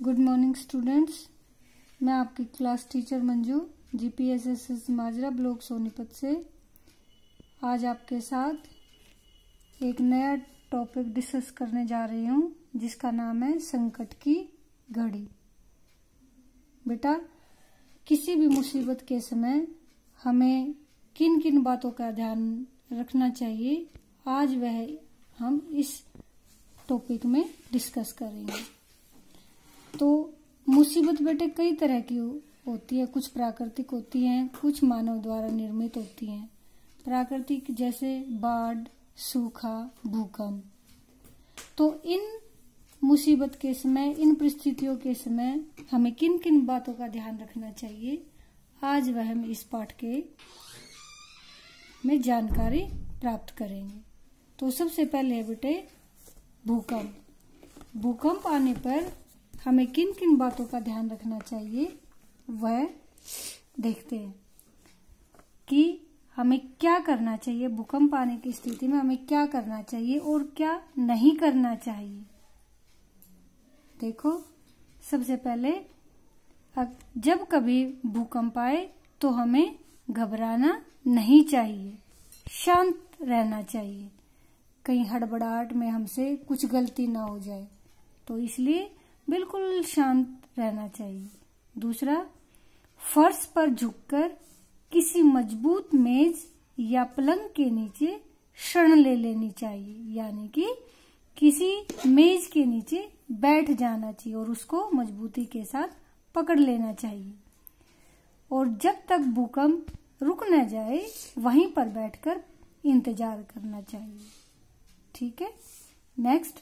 Good morning students. मैं आपकी class teacher Manju जीपीएसएसएस माजरा block Sonipat से आज आपके साथ एक नया टॉपिक डिस्कस करने जा रही हूँ जिसका नाम है संकट की घड़ी। बेटा, किसी भी मुसीबत के समय हमें किन किन बातों का ध्यान रखना चाहिए, आज वह हम इस टॉपिक में डिस्कस करेंगे। तो मुसीबत बेटे कई तरह की होती है, कुछ प्राकृतिक होती हैं, कुछ मानव द्वारा निर्मित होती हैं। प्राकृतिक जैसे बाढ़, सूखा, भूकंप। तो इन मुसीबत के समय, इन परिस्थितियों के समय हमें किन किन बातों का ध्यान रखना चाहिए, आज वह हम इस पाठ के में जानकारी प्राप्त करेंगे। तो सबसे पहले है बेटे भूकंप। भूकंप आने पर हमें किन किन बातों का ध्यान रखना चाहिए वह देखते हैं कि हमें क्या करना चाहिए। भूकंप आने की स्थिति में हमें क्या करना चाहिए और क्या नहीं करना चाहिए। देखो, सबसे पहले जब कभी भूकंप आए तो हमें घबराना नहीं चाहिए, शांत रहना चाहिए। कहीं हड़बड़ाहट में हमसे कुछ गलती ना हो जाए, तो इसलिए बिल्कुल शांत रहना चाहिए। दूसरा, फर्श पर झुककर किसी मजबूत मेज या पलंग के नीचे शरण ले लेनी चाहिए, यानी कि किसी मेज के नीचे बैठ जाना चाहिए और उसको मजबूती के साथ पकड़ लेना चाहिए। और जब तक भूकंप रुक न जाए वहीं पर बैठकर इंतजार करना चाहिए। ठीक है। नेक्स्ट,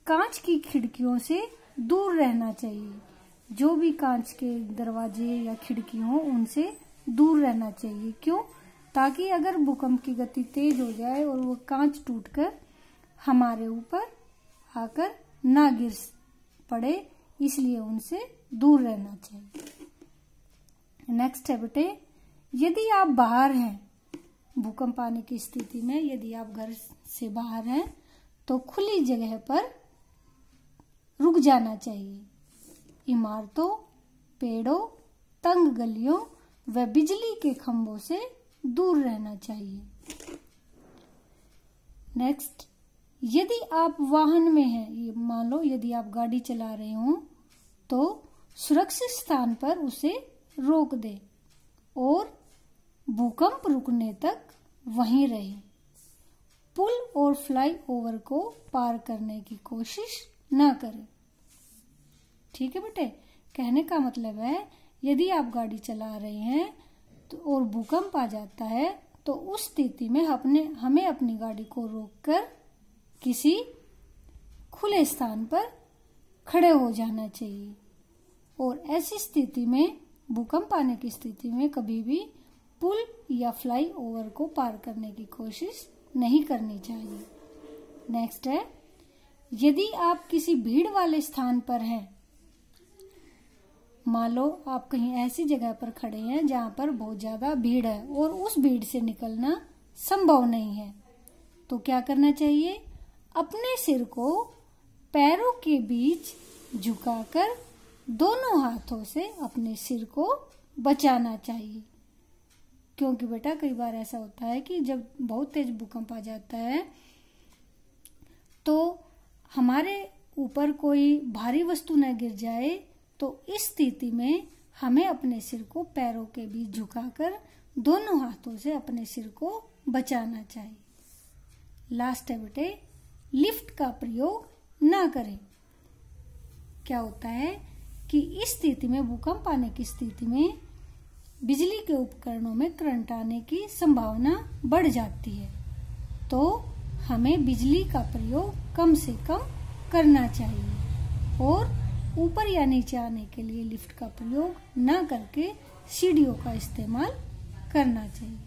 कांच की खिड़कियों से दूर रहना चाहिए। जो भी कांच के दरवाजे या खिड़की हो उनसे दूर रहना चाहिए। क्यों? ताकि अगर भूकंप की गति तेज हो जाए और वो कांच टूटकर हमारे ऊपर आकर ना गिर पड़े, इसलिए उनसे दूर रहना चाहिए। नेक्स्ट है बेटे, यदि आप बाहर हैं, भूकंप आने की स्थिति में यदि आप घर से बाहर हैं तो खुली जगह पर रुक जाना चाहिए। इमारतों, पेड़ों, तंग गलियों व बिजली के खंभों से दूर रहना चाहिए। नेक्स्ट, यदि आप वाहन में हैं, ये मान लो यदि आप गाड़ी चला रहे हो तो सुरक्षित स्थान पर उसे रोक दे और भूकंप रुकने तक वहीं रहे। पुल और फ्लाई ओवर को पार करने की कोशिश ना करें। ठीक है बेटे, कहने का मतलब है यदि आप गाड़ी चला रहे हैं तो और भूकंप आ जाता है तो उस स्थिति में हमें अपनी गाड़ी को रोककर किसी खुले स्थान पर खड़े हो जाना चाहिए। और ऐसी स्थिति में, भूकंप आने की स्थिति में कभी भी पुल या फ्लाई ओवर को पार करने की कोशिश नहीं करनी चाहिए। नेक्स्ट है, यदि आप किसी भीड़ वाले स्थान पर हैं, मान लो आप कहीं ऐसी जगह पर खड़े हैं जहां पर बहुत ज्यादा भीड़ है और उस भीड़ से निकलना संभव नहीं है, तो क्या करना चाहिए? अपने सिर को पैरों के बीच झुकाकर दोनों हाथों से अपने सिर को बचाना चाहिए। क्योंकि बेटा कई बार ऐसा होता है कि जब बहुत तेज भूकंप आ जाता है तो हमारे ऊपर कोई भारी वस्तु न गिर जाए, तो इस स्थिति में हमें अपने सिर को पैरों के बीच झुकाकर दोनों हाथों से अपने सिर को बचाना चाहिए। लास्ट है बेटे, लिफ्ट का प्रयोग ना करें। क्या होता है कि इस स्थिति में, भूकंप आने की स्थिति में बिजली के उपकरणों में करंट आने की संभावना बढ़ जाती है, तो हमें बिजली का प्रयोग कम से कम करना चाहिए और ऊपर या नीचे आने के लिए लिफ्ट का प्रयोग ना करके सीढ़ियों का इस्तेमाल करना चाहिए।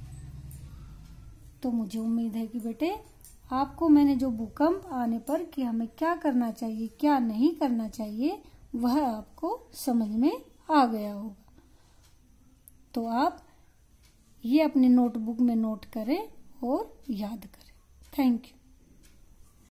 तो मुझे उम्मीद है कि बेटे आपको मैंने जो भूकंप आने पर कि हमें क्या करना चाहिए, क्या नहीं करना चाहिए, वह आपको समझ में आ गया होगा। तो आप ये अपने नोटबुक में नोट करें और याद करें। Thank you.